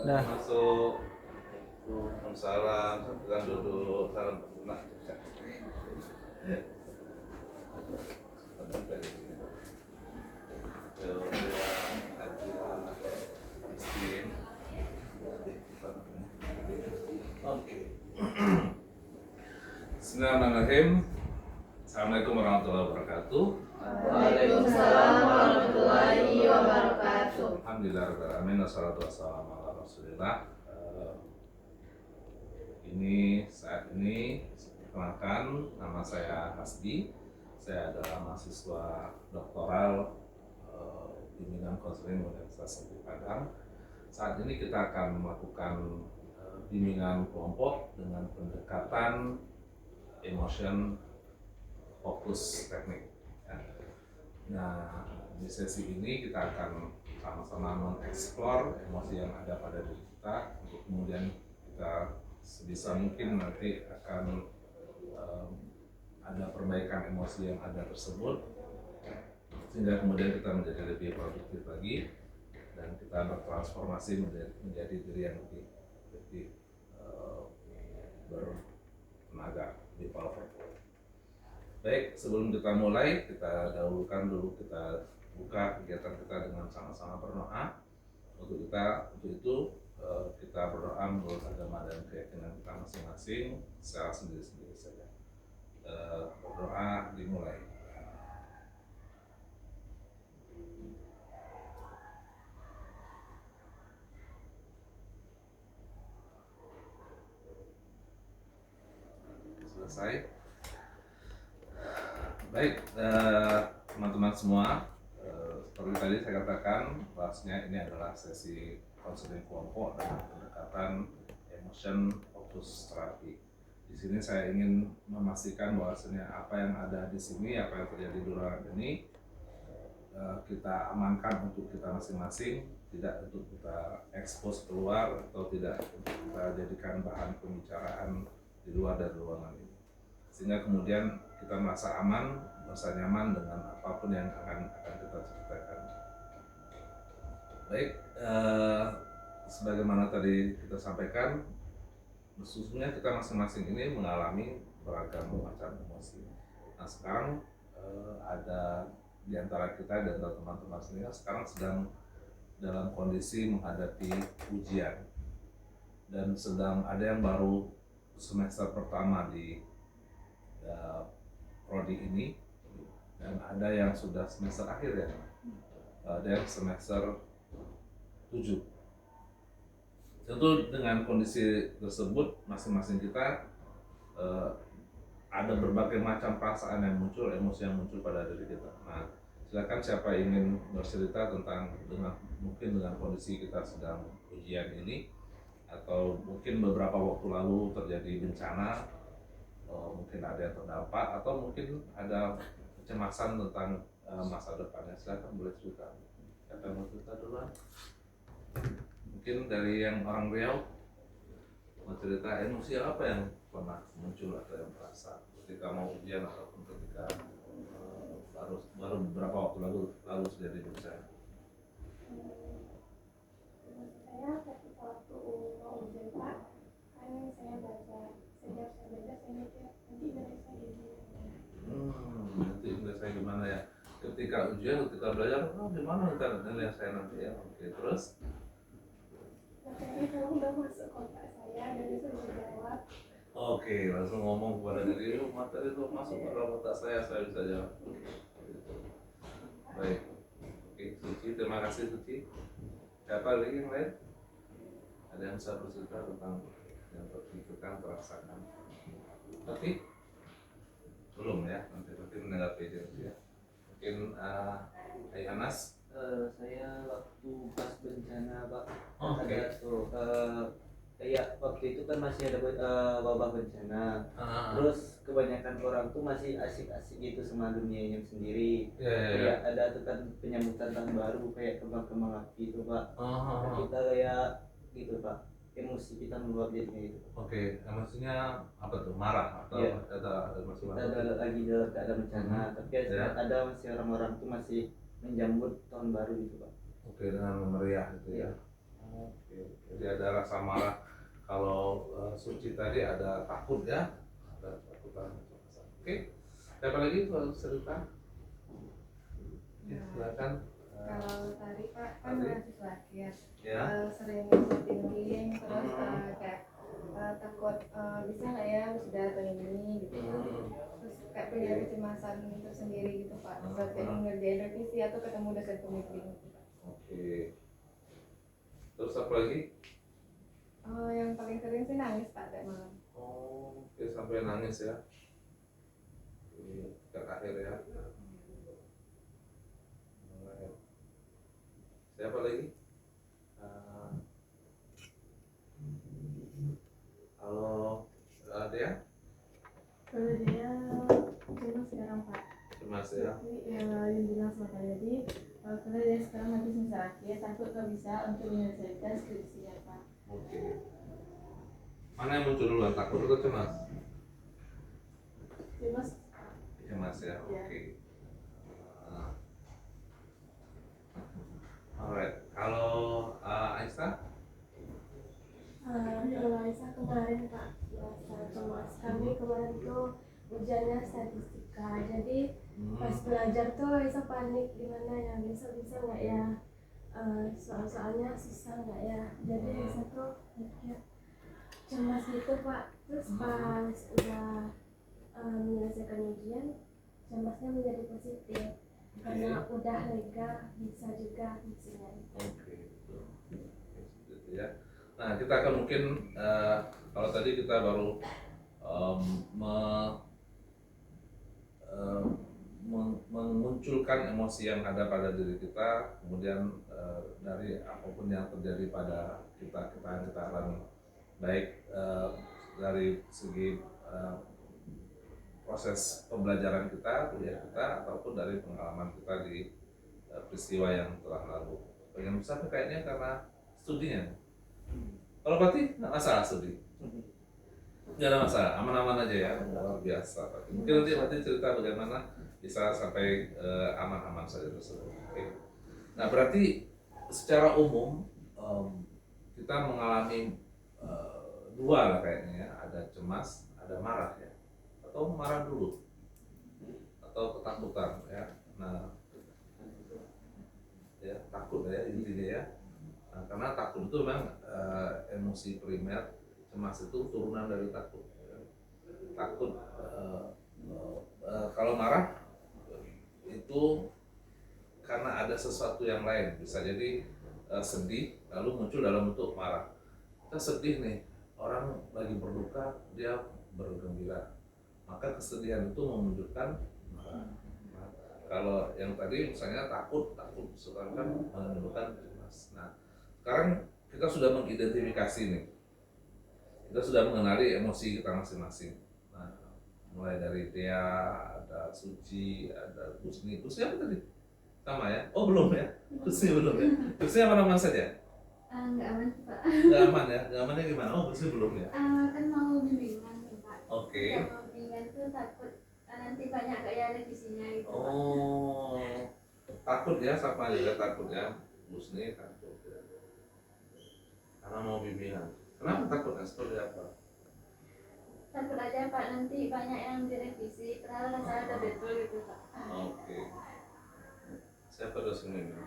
Nah, Masuk. Salam, silakan duduk. Salam nah, Oke. Bismillahirrahmanirrahim. Assalamualaikum warahmatullahi wabarakatuh. Waalaikumsalam warahmatullahi wabarakatuh. Alhamdulillahirrahmanirrahim. Wassalatu wassalamu ala rasulillah. Saat ini perkenalkan, nama saya Hasbi. Saya adalah mahasiswa doktoral bimbingan konseling Universitas Negeri Padang. Saat ini kita akan melakukan bimbingan kelompok dengan pendekatan emotion fokus teknik. Nah, di sesi ini kita akan sama-sama mengeksplor emosi yang ada pada diri kita untuk kemudian kita sebisa mungkin nanti akan ada perbaikan emosi yang ada tersebut sehingga kemudian kita menjadi lebih produktif lagi dan kita bertransformasi menjadi diri yang lebih bertenaga, lebih powerful. Baik, sebelum kita mulai, kita dahulukan dulu, kita buka kegiatan kita dengan sama-sama berdoa. Untuk itu kita berdoa menurut agama dan keyakinan kita masing-masing secara sendiri-sendiri saja. Berdoa dimulai. Selesai. Baik, teman-teman semua, seperti tadi saya katakan, bahasnya ini adalah sesi konseling kelompok dengan pendekatan emotion focus therapy. Di sini saya ingin memastikan bahwasanya apa yang ada di sini, apa yang terjadi di ruangan ini, kita amankan untuk kita masing-masing, tidak untuk kita ekspos keluar atau tidak untuk kita jadikan bahan pembicaraan di luar dari ruangan ini. Sehingga kemudian kita merasa aman, merasa nyaman dengan apapun yang akan kita ceritakan. Baik, sebagaimana tadi kita sampaikan, sesungguhnya kita masing-masing ini mengalami beragam macam emosi. Nah sekarang ada di antara kita dan teman-teman sendiri sekarang sedang dalam kondisi menghadapi ujian dan sedang ada yang baru semester pertama di prodi ini dan ada yang sudah semester akhir ya, ada yang semester 7. Tentu dengan kondisi tersebut masing-masing kita ada berbagai macam perasaan yang muncul, emosi yang muncul pada diri kita. Nah, silakan siapa ingin bercerita tentang mungkin dengan kondisi kita sedang ujian ini, atau mungkin beberapa waktu lalu terjadi bencana, mungkin ada yang terdampak, atau mungkin ada kecemasan tentang masa depannya. Silakan boleh cerita. Siapa yang mau cerita duluan? Mungkin dari yang orang Riau mau cerita emosi apa yang pernah muncul atau yang terasa ketika mau ujian ataupun ketika baru beberapa waktu lalu terjadi bencana. Saya ketika waktu mau ujian Pak, kan saya baca, sejak saya baca saya mikir nanti nilai saya gimana. Nanti nilai saya gimana ya? Ketika ujian, ketika belajar, gimana nilai saya nanti ya? Oke, terus? Makanya kalau udah masuk kotak saya dan itu bisa jawab. Oke, langsung ngomong kepada diri, materi itu masuk ke dalam otak saya bisa jawab. Baik, oke, Suci, terima kasih Suci. Siapa lagi yang lain? Ada yang bisa bercerita tentang yang terpikirkan, terasakan? Tapi belum ya, nanti menanggapi ya. Mungkin Anas. Saya waktu pas bencana Pak, Oke. ada tuh kayak waktu itu kan masih ada wabah bencana. Terus kebanyakan orang tuh masih asik-asik gitu sama dunianya sendiri. Kayak ada tuh kan penyambutan tahun baru kayak kembang-kembang api itu Pak. Kita kayak gitu Pak, emosi kita meluap jadinya gitu. Oke, emosinya apa tuh? Marah atau Iya. ada emosi Kita marah? ada lagi dalam keadaan bencana, tapi ada masih orang-orang tuh masih menjambut tahun baru gitu Pak. Oke, dengan memeriah gitu ya. Iya. Oke. Jadi ada rasa marah. Kalau Suci tadi ada takut ya, ada takutan. Oke, siapa lagi tuh cerita? Ya, silakan. Kalau tadi Pak kan Tadi? mahasiswa akhir, Ya. sering overthinking, terus kayak takut bisa nggak ya wisuda tahun ini gitu. Terus kayak punya kecemasan tersendiri gitu Pak, saat kayak mengerjain revisi atau ketemu dosen pembimbing gitu Pak. Oke. Terus apa lagi? Yang paling sering sih nangis Pak tiap malam. Oh, oke, sampai nangis ya. Oke, terakhir ya. Alright. Siapa lagi? Halo, ada ya? Kalau dia cuma sekarang Pak. Cemas ya. Tapi yang bilang sama Pak jadi karena dia sekarang lagi semester akhir, takut nggak bisa untuk menyelesaikan skripsinya Pak. Oke. Mana yang muncul duluan, takut atau cemas? Cemas. Cemas ya. Oke. Alright. Kalau Aisyah? Kalau Aisyah kemarin Pak, merasa cemas. Kami kemarin tuh ujiannya statistika, jadi pas belajar tuh Aisyah panik gimana ya, bisa nggak ya, soal-soalnya susah nggak ya, jadi Aisyah tuh mikir cemas gitu Pak. Terus pas udah menyelesaikan ujian, cemasnya menjadi positif karena udah lega, bisa juga fungsinya. Oke, betul. Gitu ya. Nah, kita akan mungkin kalau tadi kita baru memunculkan emosi yang ada pada diri kita, kemudian dari apapun yang terjadi pada kita alami, baik dari segi proses pembelajaran kita, kuliah kita, ataupun dari pengalaman kita di peristiwa yang telah lalu. Bagian besar kayaknya karena studinya. Kalau Pati nggak masalah studi, nggak ada masalah, aman-aman aja ya, luar biasa. Mungkin nanti Pati cerita bagaimana bisa sampai aman-aman saja tersebut. Oke. Nah, berarti secara umum kita mengalami dua lah kayaknya ya, ada cemas, ada marah ya, atau marah dulu, atau ketakutan ya. Nah, ya takut ya intinya ya. Nah, karena takut itu memang emosi primer, cemas itu turunan dari takut. Takut kalau marah itu karena ada sesuatu yang lain, bisa jadi sedih lalu muncul dalam bentuk marah. Kita sedih nih, orang lagi berduka dia bergembira, maka kesedihan itu memunculkan marah. Nah, kalau yang tadi misalnya takut sekarang kan menimbulkan cemas. Nah, sekarang kita sudah mengidentifikasi nih, kita sudah mengenali emosi kita masing-masing. Nah, mulai dari Tia, ada Suci, ada Husni. Husni apa tadi? Sama ya? Oh belum ya? Husni belum ya? Husni aman-aman saja? Nggak aman Pak. Nggak aman ya? Nggak amannya gimana? Oh Husni belum ya? Kan mau bimbingan Pak. Oke. Kalau mau bimbingan tuh takut nanti banyak kayak revisinya gitu Pak. Oh, takut ya, sama juga takut ya. Husni takut ya. Karena mau bimbingan. Kenapa takutnya? Seperti apa? Takut aja Pak, nanti banyak yang direvisi, padahal saya udah betul gitu Pak. Oke. Siapa dosen ini?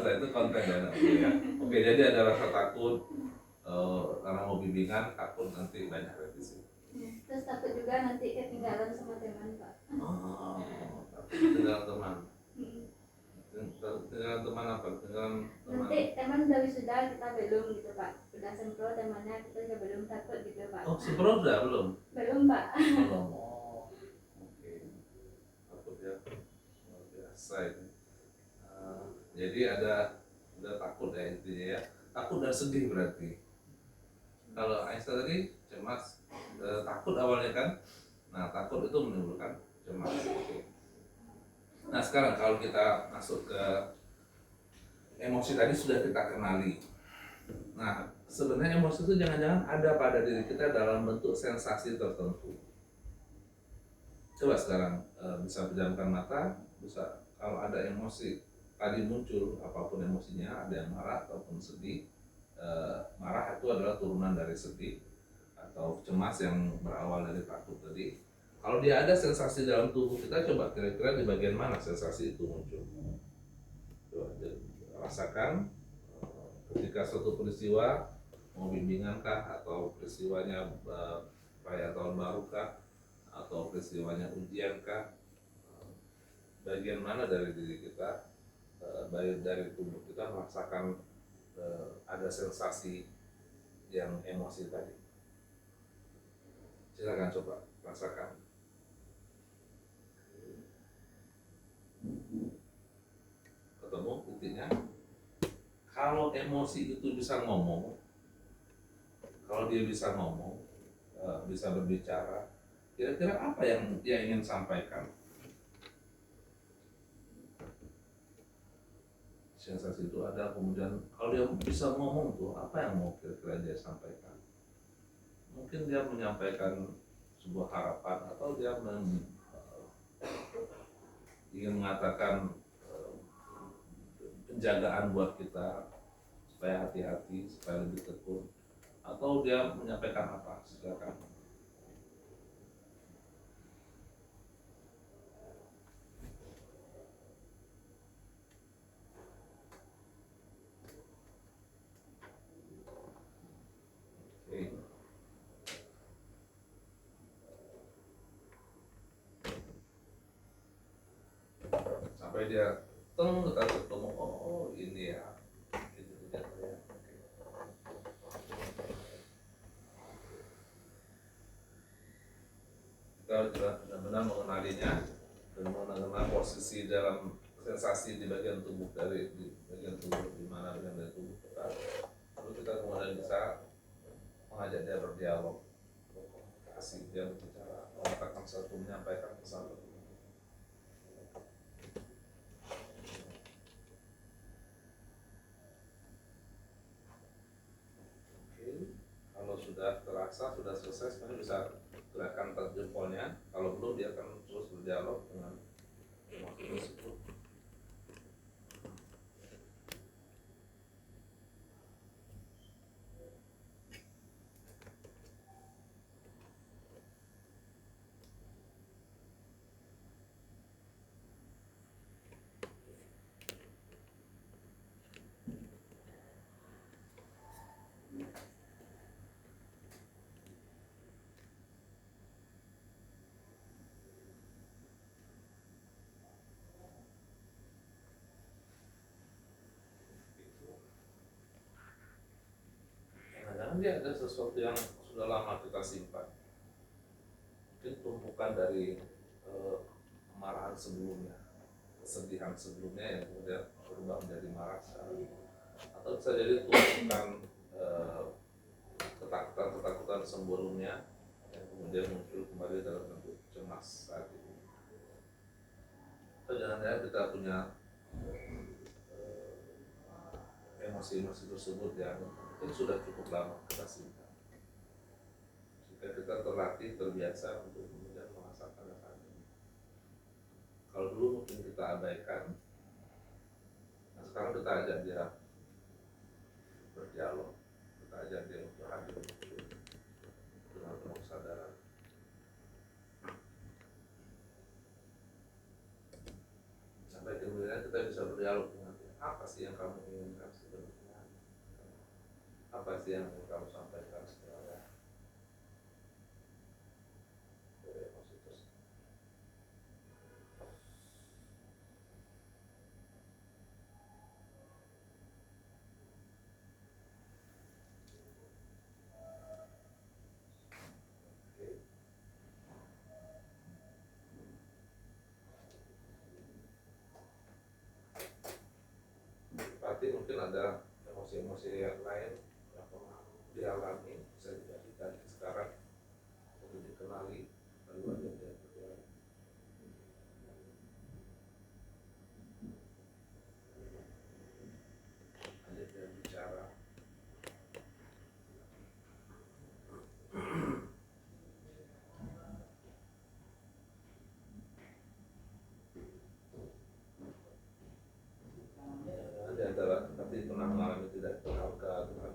Saya itu konten ya, ya. Oke, jadi ada rasa takut karena mau bimbingan, takut nanti banyak revisi. Terus takut juga nanti ketinggalan sama teman Pak. Oh, takut ketinggalan teman. Ketinggalan teman apa? Ketinggalan teman. Nanti teman udah wisuda kita belum gitu Pak. Udah sempro temannya kita juga belum, takut gitu Pak. Oh, sebelum udah belum? Belum Pak. Belum. Oh, oke. Takut ya. Luar biasa ini. Jadi ada takut ya intinya ya. Takut dan sedih berarti. Kalau Aisyah tadi cemas, takut awalnya kan. Nah, takut itu menimbulkan cemas. Oke. Nah, sekarang kalau kita masuk ke emosi tadi sudah kita kenali. Nah, sebenarnya emosi itu jangan-jangan ada pada diri kita dalam bentuk sensasi tertentu. Coba sekarang bisa pejamkan mata, bisa kalau ada emosi tadi muncul apapun emosinya, ada yang marah ataupun sedih, marah itu adalah turunan dari sedih atau cemas yang berawal dari takut tadi. Kalau dia ada sensasi dalam tubuh kita, coba kira-kira di bagian mana sensasi itu muncul. Coba rasakan ketika suatu peristiwa, mau bimbingan kah, atau peristiwanya perayaan tahun baru kah, atau peristiwanya ujian kah, bagian mana dari diri kita, baik dari tubuh kita merasakan ada sensasi yang emosi tadi. Silakan coba rasakan. Ketemu intinya. Kalau emosi itu bisa ngomong, kalau dia bisa ngomong, bisa berbicara, kira-kira apa yang dia ingin sampaikan? Sensasi itu ada, kemudian kalau dia bisa ngomong tuh, apa yang mau kira-kira dia sampaikan? Mungkin dia menyampaikan sebuah harapan, atau dia ingin mengatakan penjagaan buat kita supaya hati-hati, supaya lebih tekun, atau dia menyampaikan apa? Silakan. Sampai dia kita ketemu, oh ini ya, gitu ya. Kita benar-benar mengenalinya dan mengenal posisi dalam sensasi di bagian tubuh di mana bagian dari tubuh kita. Lalu kita kemudian bisa mengajak dia berdialog, berkomunikasi, dia berbicara, mengatakan satu, menyampaikan pesan. Kalau sudah terasa, sudah selesai, sebenarnya bisa gerakan jempolnya. Kalau belum, dia akan terus berdialog dengan emosi tersebut. Kadang-kadang dia ada sesuatu yang sudah lama kita simpan. Mungkin tumpukan dari kemarahan sebelumnya, kesedihan sebelumnya yang kemudian berubah menjadi marah sekarang. Atau bisa jadi tumpukan ketakutan sebelumnya yang kemudian muncul kembali dalam bentuk cemas saat ini. Atau jangan-jangan kita punya emosi-emosi tersebut yang mungkin sudah cukup lama kita simpan, sehingga kita terlatih, terbiasa untuk kemudian merasakan saat ini. Kalau dulu mungkin kita abaikan, nah sekarang kita ajak dia berdialog, kita ajak dia untuk hadir dengan penuh kesadaran. Sampai kemudian kita bisa berdialog dengan dia. Apa sih yang kamu inginkan sebenarnya? Apa sih yang ingin kamu sampaikan sebenarnya dari emosi tersebut? Berarti mungkin ada emosi-emosi yang lain yang pernah dialami, bisa dijadikan sekarang untuk dikenali, lalu ada dia berdialog. Ada dia bicara. Ada antara tapi pernah mengalami tidak berharga dengan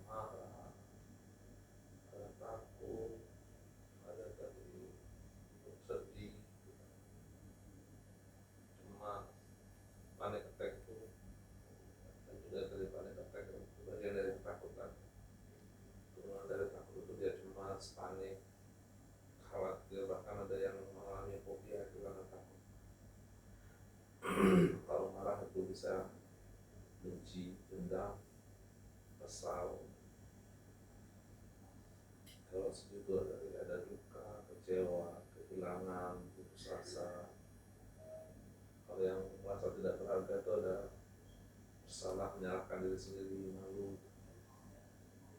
marah, ada takut, ada tadi sedih, cemas, panic attack itu, dan juga dari panic attack itu bagian dari ketakutan. Turunan dari takut itu dia cemas, panik, khawatir, bahkan ada yang mengalami fobia itu karena takut. Kalau marah itu bisa benci, dendam, kesal. Kalau sedih itu ada duka, kecewa, kehilangan, putus asa. Kalau yang merasa tidak berharga itu ada bersalah, menyalahkan diri sendiri, malu,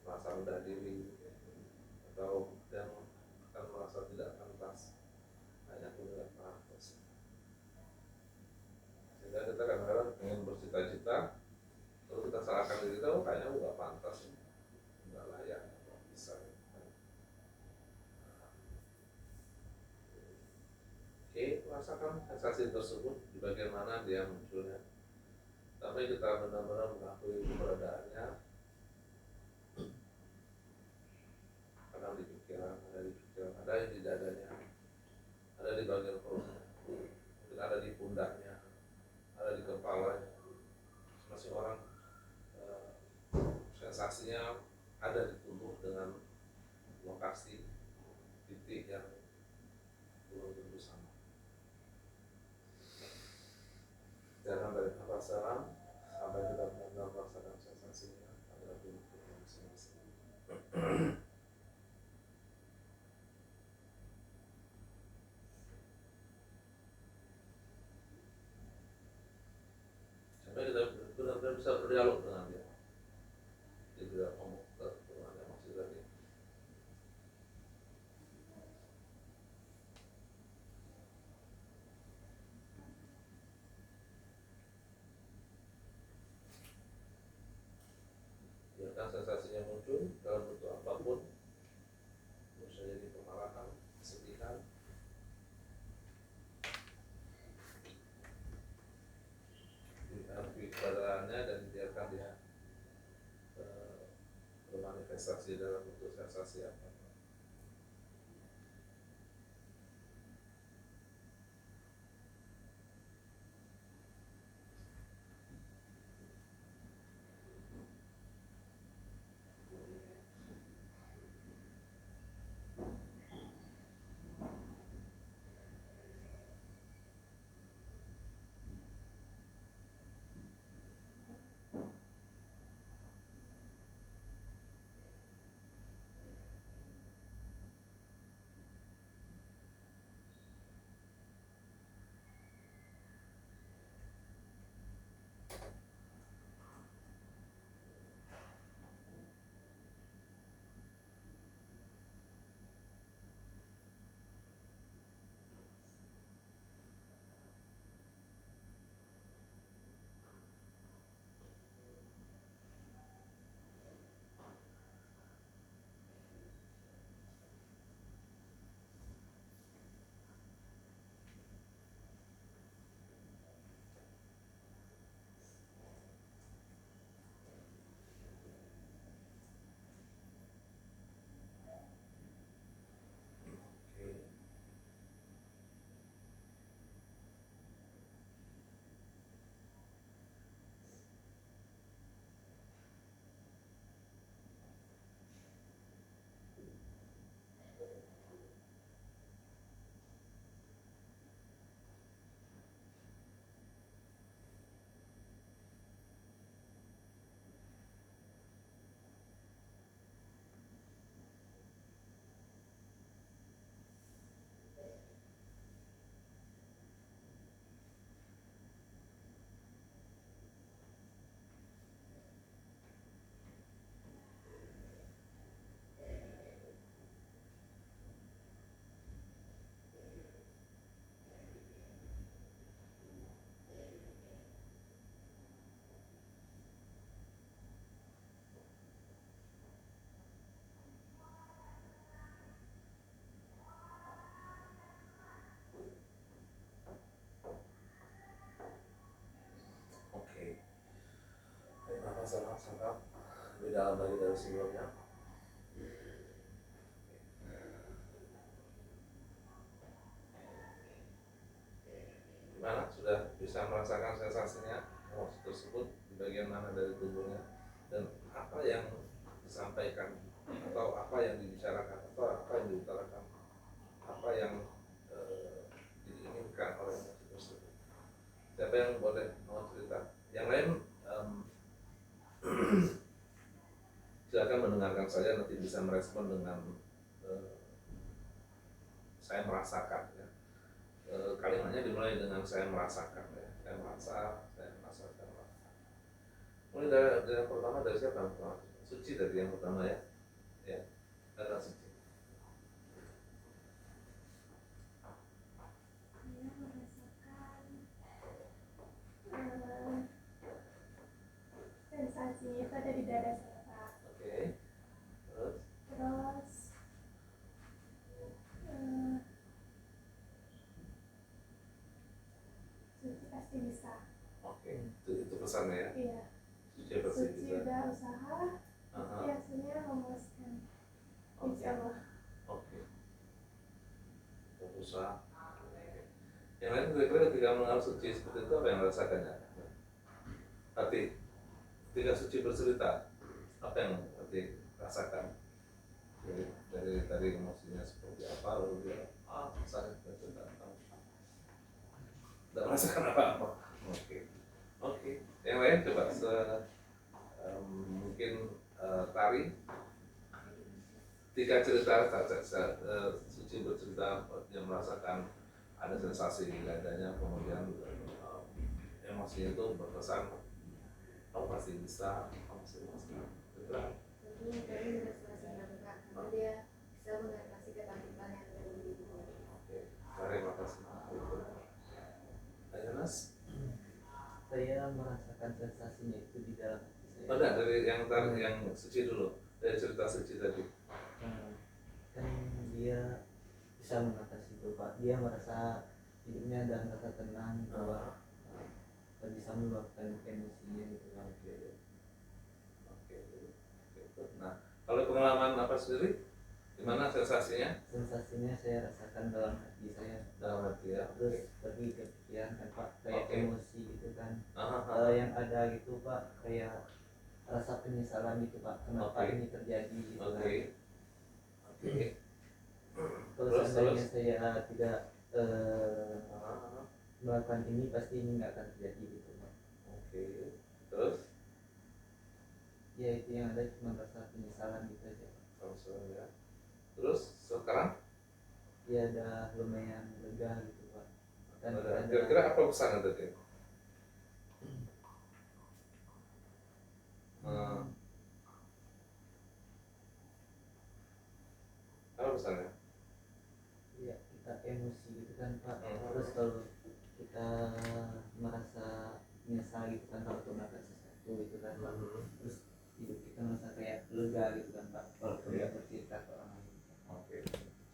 merasa rendah diri, atau yang akan merasa tidak pantas, hanya tidak pantas. Sehingga kita kadang-kadang ingin bercita-cita, lalu kita salahkan diri kita, oh kayaknya nggak pantas, nggak layak, nggak bisa. Oke, rasakan sensasi tersebut di bagian mana dia munculnya. Tapi kita benar-benar mengakui keberadaannya. Kadang di pikiran, ada yang di dadanya, ada di bagian perutnya, mungkin ada di pundaknya, ada di kepalanya. Masing orang sensasinya ada di tubuh dengan lokasi titik yang belum tentu sama. Jangan dari nafas dalam sampai kita benar-benar merasakan sensasinya pada tubuh kita masing-masing. Sampai kita benar-benar bisa berdialog dengan dia. Dia tidak ngomong dengan emosi tadi. Biarkan sensasinya muncul dalam bentuk apapun, bisa jadi kemarahan, kesedihan, diakui keberadaannya dan biarkan dia bermanifestasi dalam bentuk sensasi apa. Oke. Nafas dalam, sangkap lebih dalam lagi dari sebelumnya. Gimana? Sudah bisa merasakan sensasinya emosi tersebut di bagian mana dari tubuhnya, dan apa yang disampaikan atau apa yang dibicarakan atau apa yang diutarakan, apa yang diinginkan oleh emosi tersebut. Siapa yang boleh mau cerita? Yang lain silakan mendengarkan saja, nanti bisa merespon dengan saya merasakan ya. Kalimatnya dimulai dengan saya merasakan ya. Saya merasa, saya merasakan. Mulai dari yang pertama, dari siapa yang pertama? Suci dari yang pertama ya. Ya, ada Suci. Saya merasakan sensasinya itu ada di dada saya, Pak. Oke. Terus? Terus Suci pasti bisa. Oke. Itu pesannya ya. Iya. Suci pasti Suci bisa. udah usaha, pasti hasilnya memuaskan. Insya Allah. Oke. Usaha. Yang lain kira-kira ketika mengenal Suci seperti itu apa yang rasakannya? Hati. Ketika Suci bercerita, apa yang Hati rasakan? Dari tadi emosinya seperti apa, lalu dia saya bercerita tentang tidak merasakan apa-apa. Oke. Yang lain coba mungkin Tari. Ketika cerita Suci bercerita, dia merasakan ada sensasi di dadanya, kemudian emosinya itu berpesan, kamu pasti bisa, kamu pasti bisa. Tentunya dari sudah senang Kak, karena dia bisa mengatasi ketakutan yang ada di diri. Oke, terima kasih. Ayo Mas. Saya merasakan sensasinya itu di dalam hati saya. Ada dari yang Suci dulu, dari cerita Suci tadi. Kan dia bisa mengatasi itu Pak, dia merasa hidupnya dan merasa tenang bahwa bisa meluapkan emosinya gitu Pak. Oke. Nah, kalau pengalaman apa sendiri, gimana sensasinya? Sensasinya saya rasakan dalam hati saya, Dalam hati ya. terus pergi ke pikiran kan Pak, kayak Oke. emosi gitu kan. Yang ada gitu Pak, kayak rasa penyesalan gitu Pak, kenapa Oke. ini terjadi gitu kan. Oke. Kalau seandainya saya tidak melakukan ini, pasti ini nggak akan terjadi gitu Pak. Oke. Terus? Ya itu yang ada cuma rasa penyesalan gitu aja Pak. Ya. Terus sekarang? Ya ada lumayan lega gitu Pak. Dan Kira-kira apa pesan tadi? Apa pesannya? ya kita emosi gitu kan Pak. Terus kalau kita merasa menyesal gitu kan kalau melakukan sesuatu gitu kan Pak. Terus hidup kita merasa kayak lega gitu kan Pak, kalau kita bercerita ke orang lain. Oke.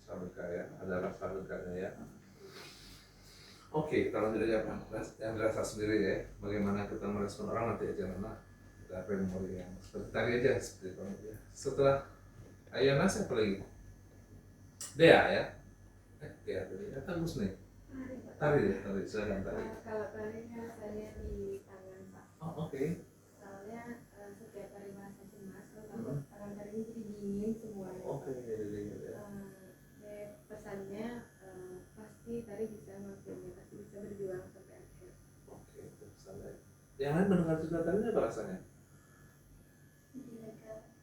Rasa lega ya, ada rasa leganya ya. Oke, kalau tidak yang dirasa sendiri ya, bagaimana kita merespon orang nanti aja mana kita memori yang seperti tadi aja seperti itu ya. Setelah Ayana siapa lagi? Dea ya? Dea tadi, Gus nih. Tari silakan Tari. Kalau tadi kan saya di tangan Pak. Oh, oke. Soalnya setiap hari merasa cemas, kalau tangan tadi jadi dingin semuanya. Oke, jadi ya. Pesannya pasti tadi bisa ngelakuinnya, pasti bisa berjuang sampai akhir. Oke, itu pesannya. Yang lain mendengar cerita tadi apa rasanya?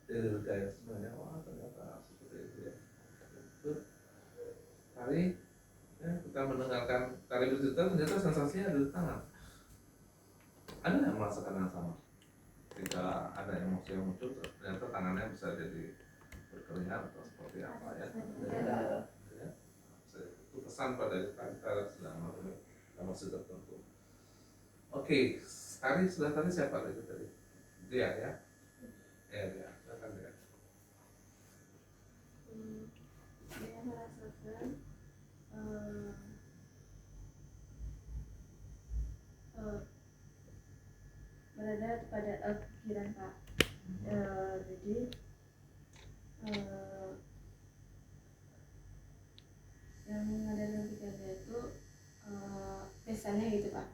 Lega ya sebenarnya. Wah, ternyata seperti itu ya. Tari, ya, kita mendengarkan Tari bercerita, ternyata sensasinya ada di tangan. Ada yang merasakan yang sama? Ketika ada emosi yang muncul, ternyata tangannya bisa jadi berkeringat atau seperti apa ya? Itu pesan pada kita sedang mengalami emosi tertentu. Oke, Tari sudah tadi siapa lagi tadi? Dia ya? Ya, dia. Silakan dia. Saya merasakan berada pada pikiran Pak. Jadi yang ada dalam pikirannya itu pesannya gitu Pak.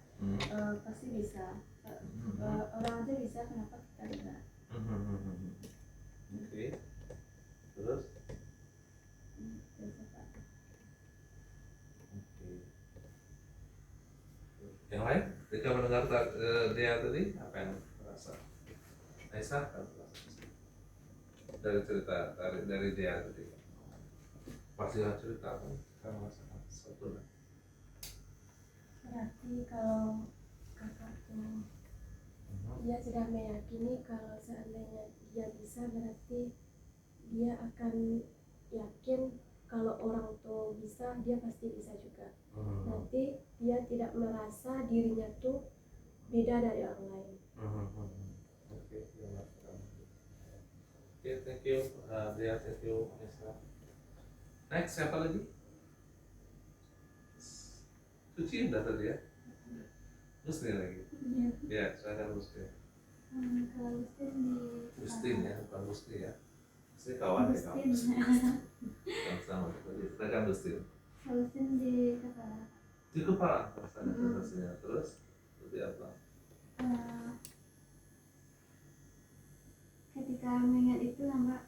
Pasti bisa. Orang aja bisa, kenapa kita enggak? Oke. Terus? Bisa Pak. Oke. Yang lain? Ketika mendengar dia tadi, apa yang terasa? Aisyah, apa yang terasa? Dari cerita, dari dia tadi. Pasti cerita apa? Kamu merasakan sesuatu lah. Berarti kalau kakak tuh dia sudah meyakini kalau seandainya dia bisa, berarti dia akan yakin kalau orang tuh bisa, dia pasti bisa juga. Nanti dia tidak merasa dirinya tuh beda dari orang lain. Oke, thank you, Dia, thank you, Aisyah. Next, siapa lagi? Suci udah tadi ya? Mustin lagi? Ya, silakan Mustin. Kalau Mustin di Mustin ya, bukan Musti ya. Musti kawan ya kawan. Sama-sama. Silakan Mustin. Kalau Mustin di kepala. Di kepala, rasanya. Terus, seperti apa? Ketika mengingat itu Mbak,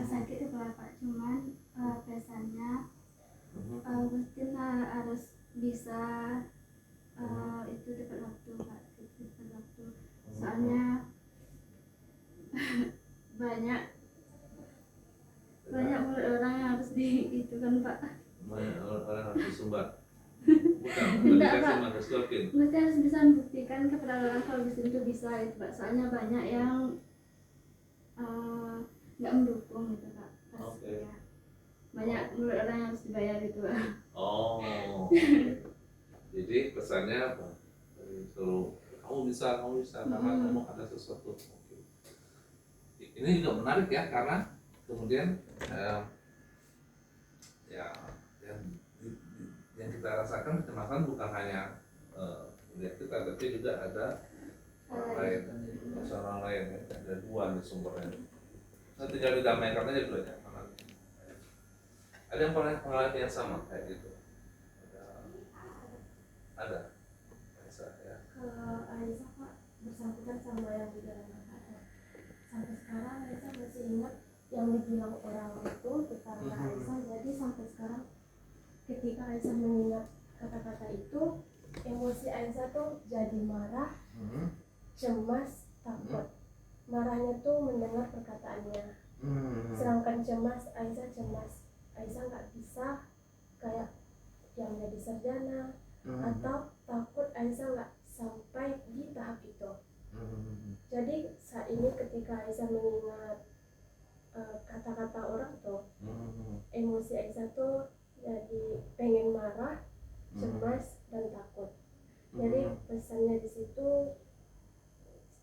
sakit kepala Pak, cuman pesannya Mustin harus bisa itu tepat waktu Pak, tepat waktu. Soalnya banyak mulut orang yang harus itu kan Pak. Banyak orang harus disumbat. Bukan, Enggak, dikasih Pak. mandas dokin. Mesti harus bisa membuktikan kepada orang kalau Mustin itu bisa itu Pak. Soalnya banyak yang nggak mendukung gitu Pak. Pasti ya. Banyak mulut orang yang harus dibayar itu Pak. Oh. Jadi pesannya apa? Suruh kamu bisa karena kamu ada sesuatu. Oke. Ini juga menarik ya, karena kemudian ya yang kita rasakan kecemasan bukan hanya melihat kita, tapi juga ada orang lain, orang lain ya. Ada dua nih sumbernya. Nah, tinggal didamaikan aja duanya. Ada yang pengalaman yang sama kayak gitu? Ada. Ya. Kalau Aisyah Pak bersangkutan sama yang di dalam kakaknya. Sampai sekarang Aisyah masih ingat yang dibilang orang itu kepada Aisyah. Jadi sampai sekarang ketika Aisyah mengingat kata-kata itu, emosi Aisyah tuh jadi marah, cemas, takut. Marahnya tuh mendengar perkataannya. Sedangkan cemas, Aisyah nggak bisa kayak yang jadi sarjana, atau takut Aisyah nggak sampai di tahap itu. Jadi saat ini ketika Aisyah mengingat kata-kata orang tuh, emosi Aisyah tuh jadi pengen marah, cemas, dan takut. Jadi pesannya di situ,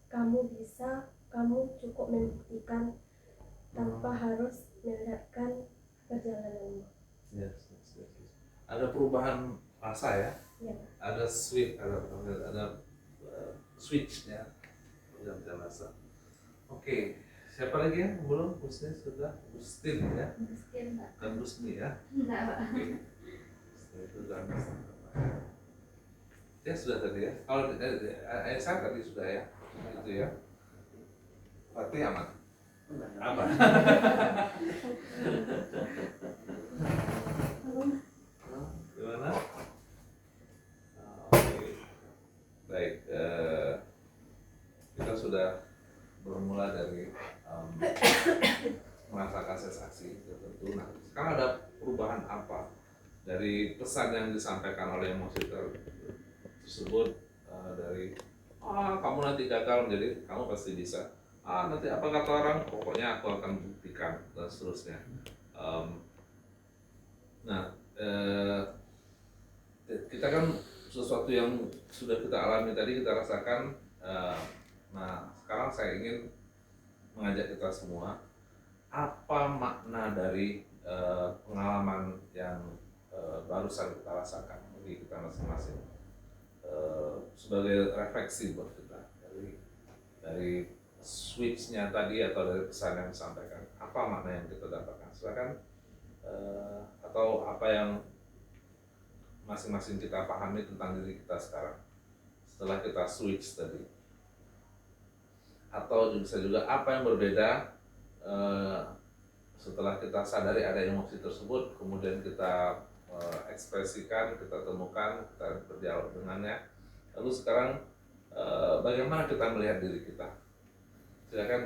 kamu bisa, kamu cukup membuktikan tanpa harus melihatkan perjalananmu. Yes. Ada perubahan rasa ya? Ya. Ada switch, ada switchnya perjalanan rasa. Oke, siapa lagi ya? Belum, Mustin sudah, Mustin ya? Mustin Pak. Bukan Musni ya? Enggak Pak. Oke. Mustin itu sudah Mustin. Ya sudah tadi ya. Kalau Aisyah tadi sudah ya, itu ya. Berarti aman. Apa? Gimana? Oke. Baik, kita sudah bermula dari merasakan sensasi tertentu. Nah, sekarang ada perubahan apa dari pesan yang disampaikan oleh emosi tersebut, dari kamu nanti gagal menjadi kamu pasti bisa. Nanti apa kata orang, pokoknya aku akan buktikan, dan seterusnya. Kita kan sesuatu yang sudah kita alami tadi, kita rasakan. Nah, sekarang saya ingin mengajak kita semua, apa makna dari pengalaman yang barusan kita rasakan bagi kita masing-masing, sebagai refleksi buat kita dari switch-nya tadi atau dari pesan yang disampaikan, apa makna yang kita dapatkan? Silakan, atau apa yang masing-masing kita pahami tentang diri kita sekarang setelah kita switch tadi, atau bisa juga apa yang berbeda setelah kita sadari ada emosi tersebut, kemudian kita ekspresikan, kita temukan, kita berdialog dengannya. Lalu sekarang bagaimana kita melihat diri kita? Silakan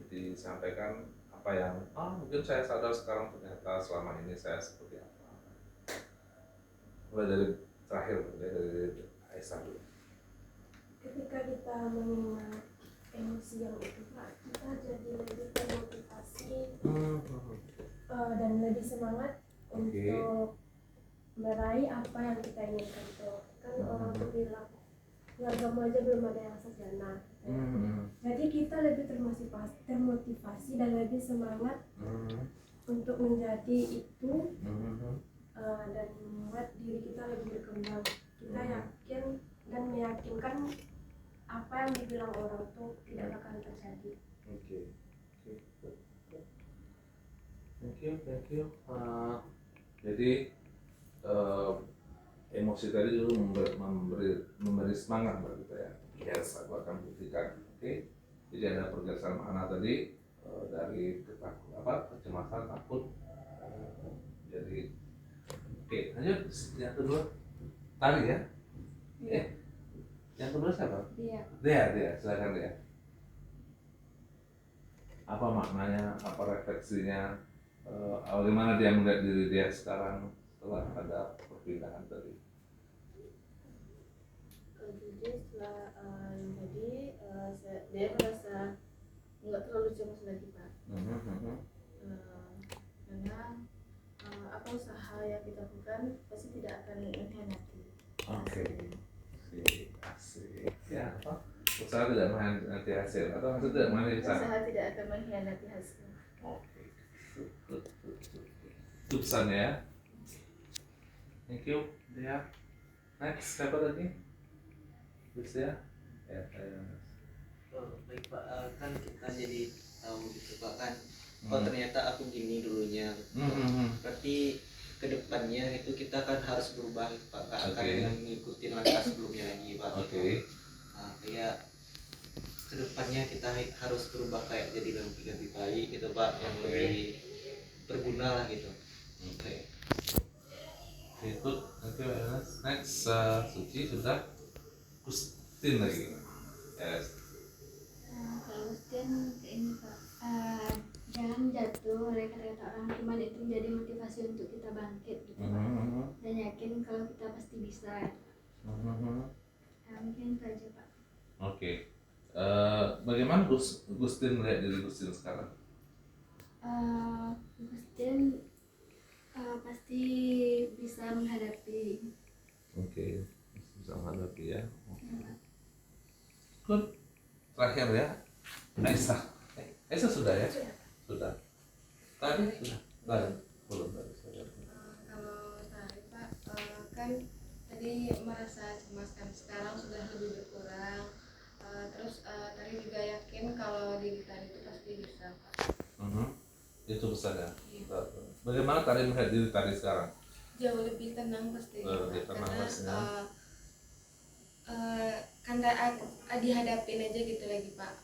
disampaikan apa yang mungkin saya sadar sekarang, ternyata selama ini saya seperti apa. Mulai dari terakhir, dari Aisyah dulu. Ketika kita mengingat emosi yang itu Pak, kita jadi lebih termotivasi dan lebih semangat untuk meraih apa yang kita inginkan tuh. Kan orang tuh bilang keluargamu aja belum ada yang sarjana. Jadi kita lebih termotivasi dan lebih semangat untuk menjadi itu dan membuat diri kita lebih berkembang. Kita yakin dan meyakinkan apa yang dibilang orang tuh tidak akan terjadi. Thank you. Jadi emosi tadi dulu memberi semangat bagi kita ya. Yes, aku akan buktikan. Jadi ada pergeseran makna tadi dari kecemasan, takut. Jadi lanjut yang kedua, tari ya. Yang kedua siapa? Dia, silakan dia. Apa maknanya, apa refleksinya, bagaimana dia melihat diri dia sekarang setelah ada perpindahan tadi? Jadi setelah dia merasa nggak terlalu cemas lagi Pak. Karena apa usaha yang kita lakukan pasti tidak akan mengkhianati. Asik. Ya, apa? Usaha tidak mengkhianati hasil atau hasil tidak mengkhianati usaha? Usaha tidak akan mengkhianati hasil. Itu pesannya ya. Thank you. Ya. Next, siapa tadi? Terus ya. Baik Pak, kan kita jadi tahu gitu Pak kan. Ternyata aku gini dulunya. Berarti kedepannya itu kita kan harus berubah Pak, nggak akan mengikuti langkah sebelumnya lagi Pak. Kayak kedepannya kita harus berubah kayak jadi lebih baik gitu Pak, yang lebih berguna lah gitu. Itu nanti next Suci sudah. Gustin lagi. Yes. Kalau Gustin ini Pak, jangan jatuh oleh kata-kata orang, cuman itu menjadi motivasi untuk kita bangkit gitu Pak. Dan yakin kalau kita pasti bisa. Mungkin itu aja Pak. Bagaimana Gustin melihat diri Gustin sekarang? Gustin pasti bisa menghadapi. Bisa menghadapi ya. Good. Terakhir ya, Aisyah. Aisyah sudah ya? Sudah. Tadi sudah. Belum tadi. Kalau tadi Pak, kan tadi merasa cemas kan, sekarang sudah lebih berkurang. Terus tadi juga yakin kalau diri tadi itu pasti bisa Pak. Itu pesannya. Bagaimana tadi melihat diri tadi sekarang? Jauh lebih tenang pasti. Lebih tenang pastinya. Karena dihadapin aja gitu lagi Pak.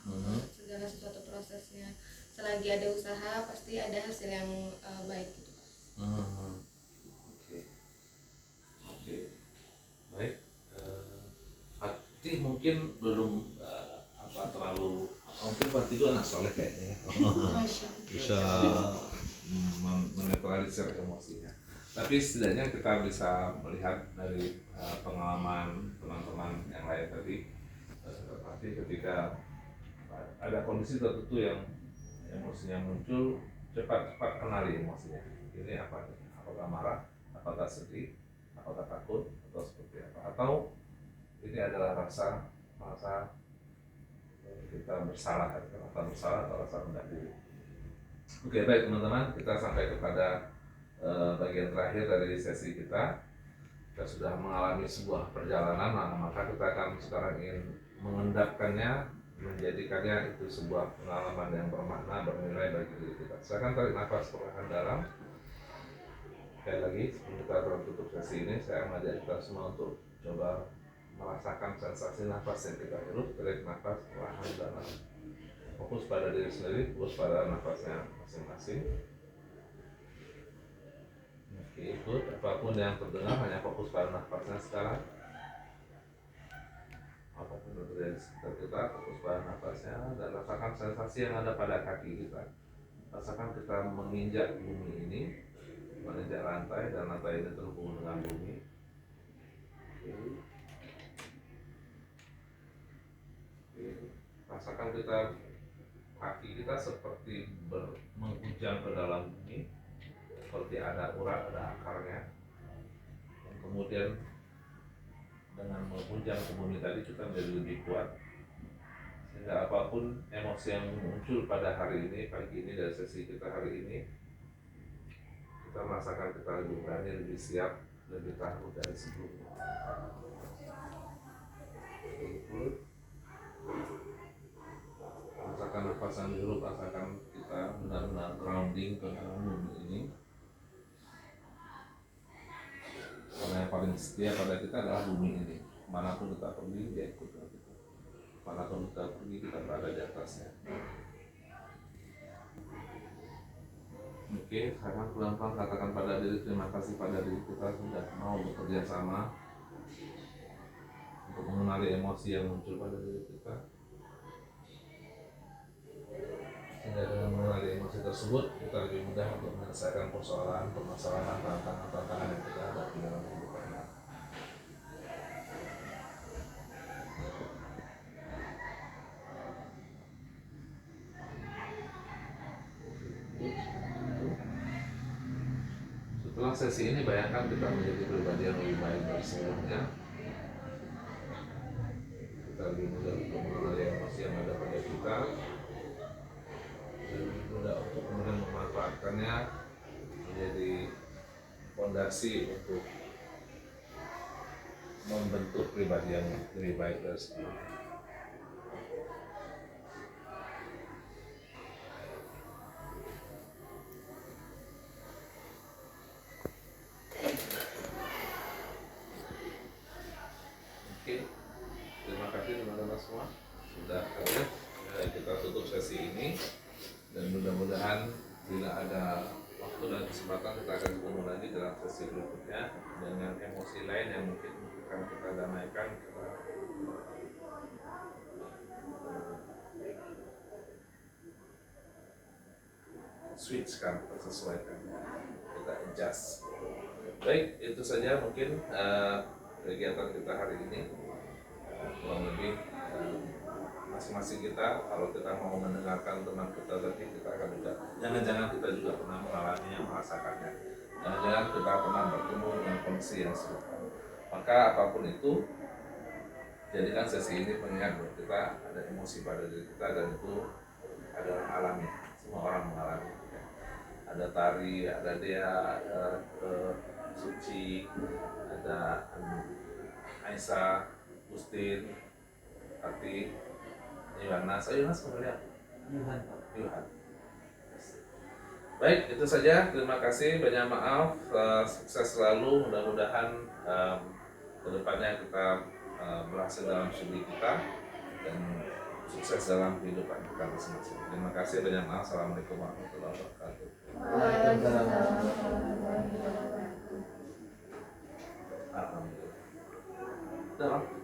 Segala sesuatu prosesnya. Selagi ada usaha pasti ada hasil yang baik gitu Pak. Oke. Baik. Hati mungkin belum terlalu, mungkin Fatih itu anak soleh kayaknya. Bisa menetralisir emosinya. Tapi setidaknya kita bisa melihat dari pengalaman teman-teman yang lain tadi, seperti ketika ada kondisi tertentu yang emosinya muncul, cepat kenali emosinya. Ini apa? Apakah marah? Apakah sedih? Apakah takut? Atau seperti apa? Atau ini adalah rasa kita bersalah, atau rasa rendah diri. Oke, baik teman-teman, kita sampai kepada bagian terakhir dari sesi kita. Kita sudah mengalami sebuah perjalanan, maka kita akan sekarang ingin mengendapkannya menjadikannya itu sebuah pengalaman yang bermakna, bernilai bagi diri kita. Silakan tarik nafas perlahan dalam. Sekali lagi, sebelum kita tutup sesi ini, saya mengajak kita semua untuk coba merasakan sensasi nafas yang kita hirup. Tarik nafas perlahan dalam. Fokus pada diri sendiri, fokus pada nafasnya masing-masing. Oke, ikut apapun yang terdengar, hanya fokus pada nafasnya sekarang. Apapun yang terjadi di sekitar kita, fokus pada nafasnya dan rasakan sensasi yang ada pada kaki kita. Rasakan kita menginjak bumi ini, menginjak lantai, dan lantai ini terhubung dengan bumi. Oke. Rasakan kita, kaki kita seperti menghujam ke dalam bumi, seperti ada urat, ada akarnya. Dan kemudian dengan menghujam ke bumi tadi kita menjadi lebih kuat, sehingga apapun emosi yang muncul pada hari ini, pagi ini, dari sesi kita hari ini, kita merasakan kita lebih berani, lebih siap, lebih tangguh dari sebelumnya. Rasakan nafas yang dihirup, rasakan kita benar-benar grounding ke dalam bumi ini. Karena yang paling setia pada kita adalah bumi ini. Manapun kita pergi, dia ikut kita. Manapun kita pergi, kita berada di atasnya. Oke, sekarang pelan-pelan katakan pada diri, terima kasih pada diri kita sudah mau bekerja sama untuk mengenali emosi yang muncul pada diri kita. Sehingga dengan mengenali emosi tersebut, kita lebih mudah untuk menyelesaikan permasalahan, tantangan yang kita hadapi dalam kehidupan. Setelah sesi ini, bayangkan kita menjadi pribadi yang lebih baik dari sebelumnya. Kita lebih mudah untuk mengenali emosi yang ada pada kita, lebih mudah untuk kemudian memanfaatkannya menjadi fondasi untuk membentuk pribadi yang lebih baik dari sebelumnya. Oke, terima kasih teman-teman semua sudah hadir. Kita tutup sesi ini dan mudah-mudahan bila ada waktu dan kesempatan kita akan ketemu lagi dalam sesi berikutnya dengan emosi lain yang mungkin akan kita damaikan, kita switchkan, kita sesuaikan, kita adjust. Baik, itu saja mungkin kegiatan kita hari ini. Kurang lebih masing-masing kita, kalau kita mau mendengarkan teman kita tadi, kita akan juga, jangan-jangan kita juga pernah mengalaminya, merasakannya, jangan-jangan kita pernah bertemu dengan kondisi yang serupa. Maka apapun itu, jadikan sesi ini pengingat bahwa kita ada emosi pada diri kita, dan itu adalah alami, semua orang mengalami. Ada Tari, ada Dea, ada Suci, ada Aisyah, Gustin, Ati, Yohanes kemudian Yohan. Baik, itu saja. Terima kasih, banyak maaf, sukses selalu. Mudah-mudahan kedepannya kita berhasil dalam studi kita dan sukses dalam kehidupan kita masing-masing. Terima kasih, banyak maaf. Assalamualaikum warahmatullahi wabarakatuh. Alhamdulillah.